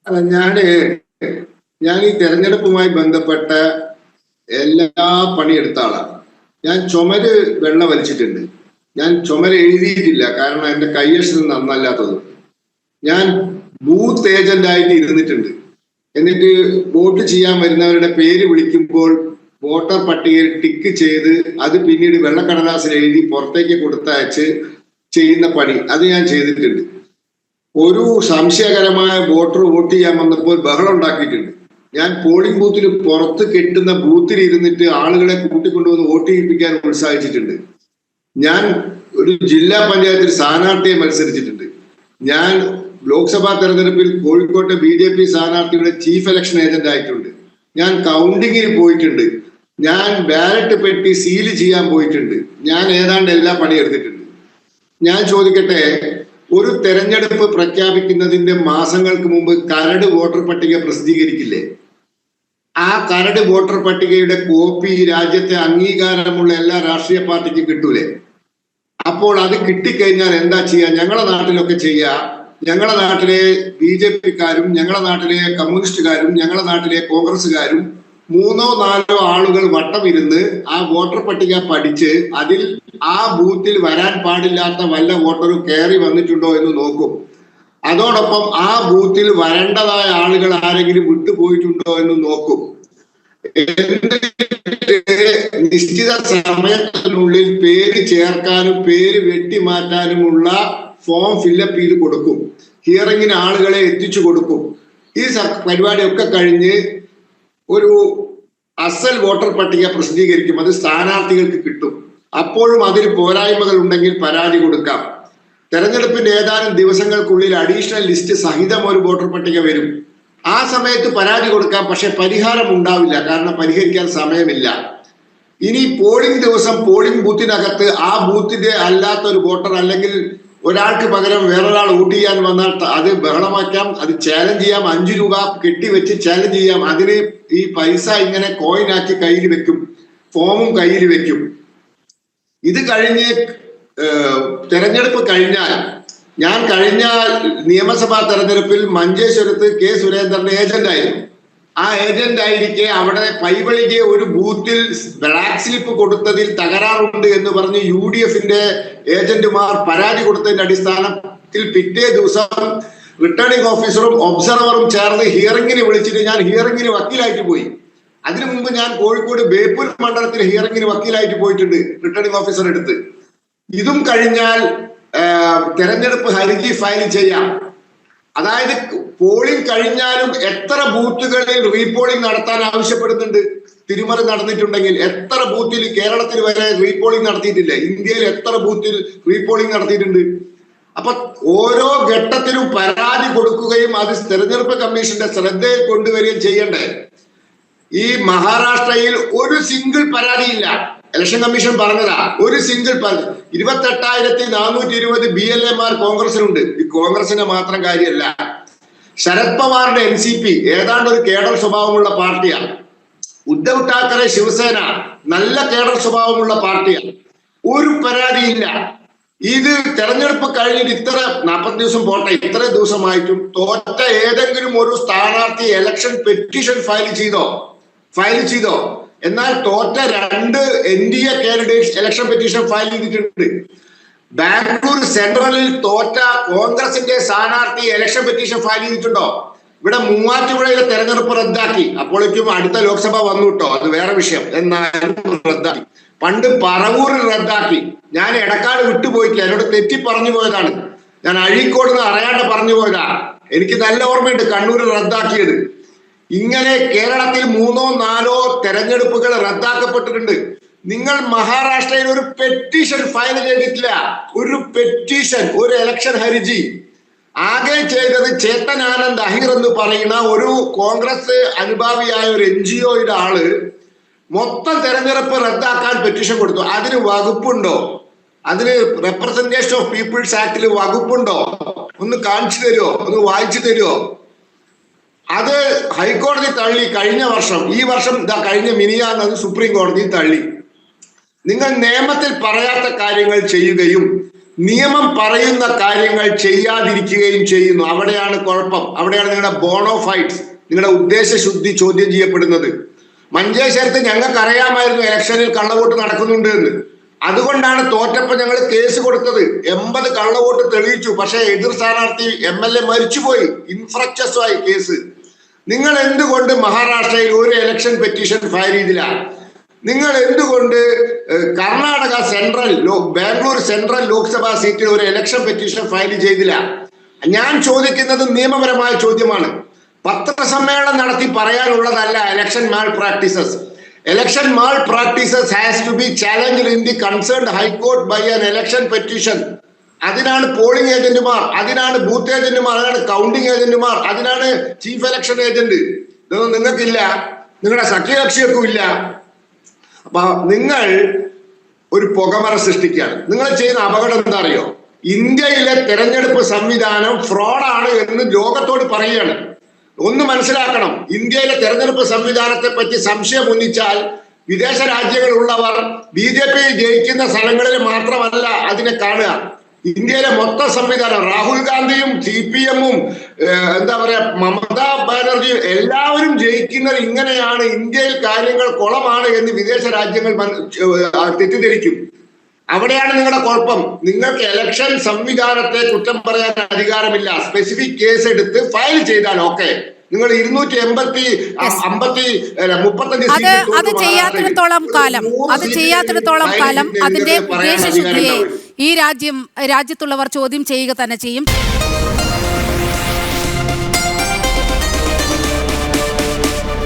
അല്ല ഞാൻ ഈ തെരഞ്ഞെടുപ്പുമായി ബന്ധപ്പെട്ട എല്ലാ പണിയെടുത്ത ആളാണ്. ഞാൻ ചുമര് വെള്ളം വലിച്ചിട്ടുണ്ട്. ഞാൻ ചുമര് എഴുതിയിട്ടില്ല, കാരണം എന്റെ കൈയക്ഷരം നന്നല്ലാത്തത്. ഞാൻ ബൂത്ത് ഏജന്റ് ആയിട്ട് ഇരുന്നിട്ടുണ്ട്. എന്നിട്ട് വോട്ട് ചെയ്യാൻ വരുന്നവരുടെ പേര് വിളിക്കുമ്പോൾ വോട്ടർ പട്ടികയിൽ ടിക്ക് ചെയ്ത് അത് പിന്നീട് വെള്ളക്കടലാസിൽ എഴുതി പുറത്തേക്ക് കൊടുത്തയച്ച് ചെയ്യുന്ന പണി അത് ഞാൻ ചെയ്തിട്ടുണ്ട്. ഒരു സംശയകരമായ വോട്ടർ വോട്ട് ചെയ്യാൻ വന്നപ്പോൾ ബഹളം ഉണ്ടാക്കിയിട്ടുണ്ട്. ഞാൻ പോളിംഗ് ബൂത്തിൽ പുറത്ത് കെട്ടുന്ന ബൂത്തിൽ ഇരുന്നിട്ട് ആളുകളെ കൂട്ടിക്കൊണ്ടുവന്ന് വോട്ട് ചെയ്യിപ്പിക്കാൻ ഉത്സാഹിച്ചിട്ടുണ്ട്. ഞാൻ ഒരു ജില്ലാ പഞ്ചായത്തിൽ സ്ഥാനാർത്ഥിയെ മത്സരിച്ചിട്ടുണ്ട്. ഞാൻ ലോക്സഭാ തെരഞ്ഞെടുപ്പിൽ കോഴിക്കോട്ടെ BJP സ്ഥാനാർത്ഥിയുടെ ചീഫ് ഇലക്ഷൻ ഏജന്റ് ആയിട്ടുണ്ട്. ഞാൻ കൗണ്ടിങ്ങിന് പോയിട്ടുണ്ട്. ഞാൻ ബാലറ്റ് പെട്ടി സീൽ ചെയ്യാൻ പോയിട്ടുണ്ട്. ഞാൻ ഏതാണ്ട് എല്ലാ പണിയെടുത്തിട്ടുണ്ട്. ഞാൻ ചോദിക്കട്ടെ, ഒരു തെരഞ്ഞെടുപ്പ് പ്രഖ്യാപിക്കുന്നതിന്റെ മാസങ്ങൾക്ക് മുമ്പ് കരട് വോട്ടർ പട്ടിക പ്രസിദ്ധീകരിക്കില്ലേ? ആ കരട് വോട്ടർ പട്ടികയുടെ കോപ്പി രാജ്യത്തെ അംഗീകാരമുള്ള എല്ലാ രാഷ്ട്രീയ പാർട്ടിക്കും കിട്ടൂലേ? അപ്പോൾ അത് കിട്ടിക്കഴിഞ്ഞാൽ എന്താ ചെയ്യുക? ഞങ്ങളുടെ നാട്ടിലൊക്കെ ചെയ്യുക, ഞങ്ങളുടെ നാട്ടിലെ BJPക്കാരും ഞങ്ങളുടെ നാട്ടിലെ കമ്മ്യൂണിസ്റ്റുകാരും ഞങ്ങളുടെ നാട്ടിലെ കോൺഗ്രസ്സുകാരും 3-4 ആളുകൾ വട്ടമിരുന്ന് ആ വോട്ടർ പട്ടിക പഠിച്ച് അതിൽ ആ ബൂത്തിൽ വരാൻ പാടില്ലാത്ത വല്ല വോട്ടറും കയറി വന്നിട്ടുണ്ടോ എന്ന് നോക്കും. അതോടൊപ്പം ആ ബൂത്തിൽ വരേണ്ടതായ ആളുകൾ ആരെങ്കിലും വിട്ടുപോയിട്ടുണ്ടോ എന്ന് നോക്കും. നിശ്ചിത സമയത്തിനുള്ളിൽ പേര് ചേർക്കാനും പേര് വെട്ടിമാറ്റാനുമുള്ള ഫോം ഫില്ലപ്പ് ചെയ്ത് കൊടുക്കും. ഹിയറിങ്ങിന് ആളുകളെ എത്തിച്ചു കൊടുക്കും. ഈ പരിപാടിയൊക്കെ കഴിഞ്ഞ് ഒരു അസൽ വോട്ടർ പട്ടിക പ്രസിദ്ധീകരിക്കും. അത് സ്ഥാനാർത്ഥികൾക്ക് കിട്ടും. അപ്പോഴും അതിൽ പോരായ്മകൾ ഉണ്ടെങ്കിൽ പരാതി കൊടുക്കാം. തെരഞ്ഞെടുപ്പിന്റെ ഏതാനും ദിവസങ്ങൾക്കുള്ളിൽ അഡീഷണൽ ലിസ്റ്റ് സഹിതം ഒരു വോട്ടർ പട്ടിക വരും. ആ സമയത്ത് പരാതി കൊടുക്കാം. പക്ഷെ പരിഹാരം ഉണ്ടാവില്ല, കാരണം പരിഹരിക്കാൻ സമയമില്ല. ഇനി പോളിംഗ് ദിവസം പോളിംഗ് ബൂത്തിനകത്ത് ആ ബൂത്തിന്റെ അല്ലാത്ത ഒരു വോട്ടർ അല്ലെങ്കിൽ ഒരാൾക്ക് പകരം വേറൊരാൾ വോട്ട് ചെയ്യാൻ വന്നാൽ അത് ബഹളമാക്കാം, അത് ചാലഞ്ച് ചെയ്യാം. 5 രൂപ കെട്ടിവെച്ച് ചാലഞ്ച് ചെയ്യാം. അതിന് ഈ പൈസ ഇങ്ങനെ കോയിനാക്കി കയ്യിൽ വെക്കും, ഫോമും കയ്യിൽ വെക്കും. ഇത് കഴിഞ്ഞ് തെരഞ്ഞെടുപ്പ് കഴിഞ്ഞാൽ, ഞാൻ കഴിഞ്ഞ നിയമസഭാ തെരഞ്ഞെടുപ്പിൽ മഞ്ചേശ്വരത്ത് K. സുരേന്ദ്രന്റെ ഏജന്റ് ആയിരുന്നു. ആ ഏജന്റ് ആയിരിക്കെ അവിടെ പൈവളിക്ക് ഒരു ബൂത്തിൽ ബ്ലാക്ക് സ്ലിപ്പ് കൊടുത്തതിൽ തകരാറുണ്ട് എന്ന് പറഞ്ഞ് UDFന്റെ ഏജന്റുമാർ പരാതി കൊടുത്തതിന്റെ അടിസ്ഥാനത്തിൽ പിറ്റേ ദിവസം റിട്ടേണിംഗ് ഓഫീസറും ഒബ്സർവറും ചേർന്ന് ഹിയറിംഗിന് വിളിച്ചിട്ട് ഞാൻ ഹിയറിംഗിന് വക്കീലായിട്ട് പോയി. അതിനു മുമ്പ് ഞാൻ കോഴിക്കോട് ബേപ്പൂർ മണ്ഡലത്തിൽ ഹിയറിംഗിന് വക്കീലായിട്ട് പോയിട്ടുണ്ട്, റിട്ടേണിംഗ് ഓഫീസർ എടുത്ത്. ഇതും കഴിഞ്ഞാൽ തെരഞ്ഞെടുപ്പ് ഹർജി ഫയൽ ചെയ്യാം. അതായത് പോളിംഗ് കഴിഞ്ഞാലും എത്ര ബൂത്തുകളിൽ റീപോളിംഗ് നടത്താൻ ആവശ്യപ്പെടുന്നുണ്ട്. തിരുമറി നടന്നിട്ടുണ്ടെങ്കിൽ എത്ര ബൂത്തിൽ കേരളത്തിൽ വരെ റീപോളിംഗ് നടത്തിയിട്ടില്ല. ഇന്ത്യയിൽ എത്ര ബൂത്തിൽ റീപോളിംഗ് നടത്തിയിട്ടുണ്ട്. അപ്പൊ ഓരോ ഘട്ടത്തിലും പരാതി കൊടുക്കുകയും അത് തെരഞ്ഞെടുപ്പ് കമ്മീഷന്റെ ശ്രദ്ധയിൽ കൊണ്ടുവരികയും ചെയ്യണ്ടേ? ഈ മഹാരാഷ്ട്രയിൽ ഒരു സിംഗിൾ പരാതിയില്ല. ഇലക്ഷൻ കമ്മീഷൻ പറഞ്ഞതാ, ഒരു സിംഗിൾ 28,420 BLAമാർ കോൺഗ്രസിനുണ്ട്. ഈ കോൺഗ്രസിന്റെ മാത്രം കാര്യമല്ല, ശരത് പവാറിന്റെ NCP ഏതാണ്ട് ഒരു കേഡർ സ്വഭാവമുള്ള പാർട്ടിയാണ്. ഉദ്ധവ് ഠാക്കറെ ശിവസേന നല്ല കേഡർ സ്വഭാവമുള്ള പാർട്ടിയാണ്. ഒരു പരാതിയില്ല. ഇത് തെരഞ്ഞെടുപ്പ് കഴിഞ്ഞിട്ട് ഇത്ര 40 ദിവസം പോട്ടെ, ഇത്ര ദിവസമായിട്ടും തോറ്റ ഏതെങ്കിലും ഒരു സ്ഥാനാർത്ഥി ഇലക്ഷൻ പെറ്റീഷൻ ഫയൽ ചെയ്തോ? എന്നാൽ തോറ്റ 2 NDA candidates election petition file ചെയ്തിട്ടുണ്ട്. ബാംഗ്ലൂർ സെൻട്രലിൽ തോറ്റ കോൺഗ്രസിന്റെ സ്ഥാനാർത്ഥി ഇലക്ഷൻ പെറ്റീഷൻ ഫയൽ ചെയ്തിട്ടുണ്ടോ? ഇവിടെ മൂവാറ്റുപുഴയിലെ തെരഞ്ഞെടുപ്പ് റദ്ദാക്കി. അപ്പോഴേക്കും അടുത്ത ലോക്സഭ വന്നു കേട്ടോ, അത് വേറെ വിഷയം. എന്നാലും റദ്ദാക്കി. പണ്ട് പറവൂരിൽ റദ്ദാക്കി. ഞാൻ എടക്കാട് വിട്ടുപോയിട്ടില്ല, എന്നോട് തെറ്റി പറഞ്ഞു പോയതാണ്. ഞാൻ അഴീക്കോട് നിന്ന് അറിയാണ്ട് പറഞ്ഞു പോയതാ. എനിക്ക് നല്ല ഓർമ്മയുണ്ട് കണ്ണൂരിൽ റദ്ദാക്കിയത്. ഇങ്ങനെ കേരളത്തിൽ 3-4 തെരഞ്ഞെടുപ്പുകൾ റദ്ദാക്കപ്പെട്ടിട്ടുണ്ട്. നിങ്ങൾ മഹാരാഷ്ട്രയിൽ ഒരു പെറ്റീഷൻ ഫയൽ ചെയ്തിട്ടില്ല. ഒരു പെറ്റീഷൻ, ഒരു ഇലക്ഷൻ ഹർജി ആകെ ചെയ്തത് ചേതൻ ആനന്ദ് അഹിർ എന്ന് പറയുന്ന ഒരു കോൺഗ്രസ് അനുഭാവിയായ ഒരു NGOയുടെ ആള് മൊത്തം തെരഞ്ഞെടുപ്പ് റദ്ദാക്കാൻ പെറ്റീഷൻ കൊടുത്തു. അതിന് വകുപ്പുണ്ടോ? അതിന് റെപ്രസെന്റേഷൻ ഓഫ് പീപ്പിൾസ് ആക്ടിൽ വകുപ്പുണ്ടോ? ഒന്ന് കാണിച്ചു തരുമോ? ഒന്ന് വായിച്ചു തരുമോ? അത് ഹൈക്കോടതി തള്ളി കഴിഞ്ഞ വർഷം. ഈ വർഷം കഴിഞ്ഞ മിനിയാന്ന് അത് സുപ്രീം കോടതി തള്ളി. നിങ്ങൾ നിയമത്തിൽ പറയാത്ത കാര്യങ്ങൾ ചെയ്യുകയും നിയമം പറയുന്ന കാര്യങ്ങൾ ചെയ്യാതിരിക്കുകയും ചെയ്യുന്നു. അവിടെയാണ് കുഴപ്പം. അവിടെയാണ് നിങ്ങളുടെ ബോണോഫൈഡ്സ്, നിങ്ങളുടെ ഉദ്ദേശശുദ്ധി ചോദ്യം ചെയ്യപ്പെടുന്നത്. മഞ്ചേശ്വരത്ത് ഞങ്ങൾക്ക് അറിയാമായിരുന്നു ഇലക്ഷനിൽ കള്ളവോട്ട് നടക്കുന്നുണ്ട് എന്ന്. അതുകൊണ്ടാണ് തോറ്റപ്പോൾ ഞങ്ങൾ കേസ് കൊടുത്തത്. 80 കള്ളവോട്ട് തെളിയിച്ചു. പക്ഷേ എതിർ സ്ഥാനാർത്ഥി MLA മരിച്ചുപോയി. ഇൻഫ്രക്ചസുമായി കേസ്. നിങ്ങൾ എന്തുകൊണ്ട് മഹാരാഷ്ട്രയിൽ ഒരു ഇലക്ഷൻ പെറ്റീഷൻ ഫയൽ ചെയ്തില്ല? നിങ്ങൾ എന്തുകൊണ്ട് കർണാടക ബാംഗ്ലൂർ സെൻട്രൽ ലോക്സഭാ സീറ്റിൽ ഒരു ഇലക്ഷൻ പെറ്റീഷൻ ഫയൽ ചെയ്തില്ല? ഞാൻ ചോദിക്കുന്നത് നിയമപരമായ ചോദ്യമാണ്. പത്രസമ്മേളനം നടത്തി പറയാനുള്ളതല്ല election malpractices. Election malpractices has to be challenged in the concerned High Court by an election petition. അതിനാണ് പോളിംഗ് ഏജന്റുമാർ, അതിനാണ് ബൂത്ത് ഏജന്റുമാർ, അതിനാണ് കൗണ്ടിംഗ് ഏജന്റുമാർ, അതിനാണ് ചീഫ് ഇലക്ഷൻ ഏജന്റ്. ഇതൊന്നും നിങ്ങൾക്കില്ല, നിങ്ങളുടെ സഖ്യകക്ഷികൾക്കും ഇല്ല. അപ്പൊ നിങ്ങൾ ഒരു പുകമറ സൃഷ്ടിക്കുകയാണ്. നിങ്ങൾ ചെയ്യുന്ന അപകടം എന്താ അറിയോ? ഇന്ത്യയിലെ തെരഞ്ഞെടുപ്പ് സംവിധാനം ഫ്രോഡാണ് എന്ന് ലോകത്തോട് പറയുകയാണ്. ഒന്ന് മനസ്സിലാക്കണം, ഇന്ത്യയിലെ തെരഞ്ഞെടുപ്പ് സംവിധാനത്തെ പറ്റി സംശയം ഉന്നയിച്ചാൽ വിദേശ രാജ്യങ്ങളുള്ളവർ BJP ജയിക്കുന്ന സ്ഥലങ്ങളിൽ മാത്രമല്ല അതിനെ കാണുക. ഇന്ത്യയിലെ മൊത്തം സംവിധാനം, രാഹുൽ ഗാന്ധിയും CPM-ഉം എന്താ പറയാ മമതാ ബാനർജിയും എല്ലാവരും ജയിക്കുന്നത് ഇങ്ങനെയാണ്, ഇന്ത്യയിൽ കാര്യങ്ങൾ കുളമാണ് എന്ന് വിദേശ രാജ്യങ്ങൾ തെറ്റിദ്ധരിക്കും. അവിടെയാണ് നിങ്ങളുടെ കുഴപ്പം. നിങ്ങൾക്ക് ഇലക്ഷൻ സംവിധാനത്തെ കുറ്റം പറയാൻ അധികാരമില്ല. സ്പെസിഫിക് കേസ് എടുത്ത് ഫയൽ ചെയ്താൽ ഓക്കെ. നിങ്ങൾ 235 അത് ചെയ്യാത്തിടത്തോളം കാലം അതിന്റെ ഉദ്ദേശശുദ്ധിയെ ഈ രാജ്യത്തുള്ളവർ ചോദ്യം ചെയ്യുക തന്നെ ചെയ്യും.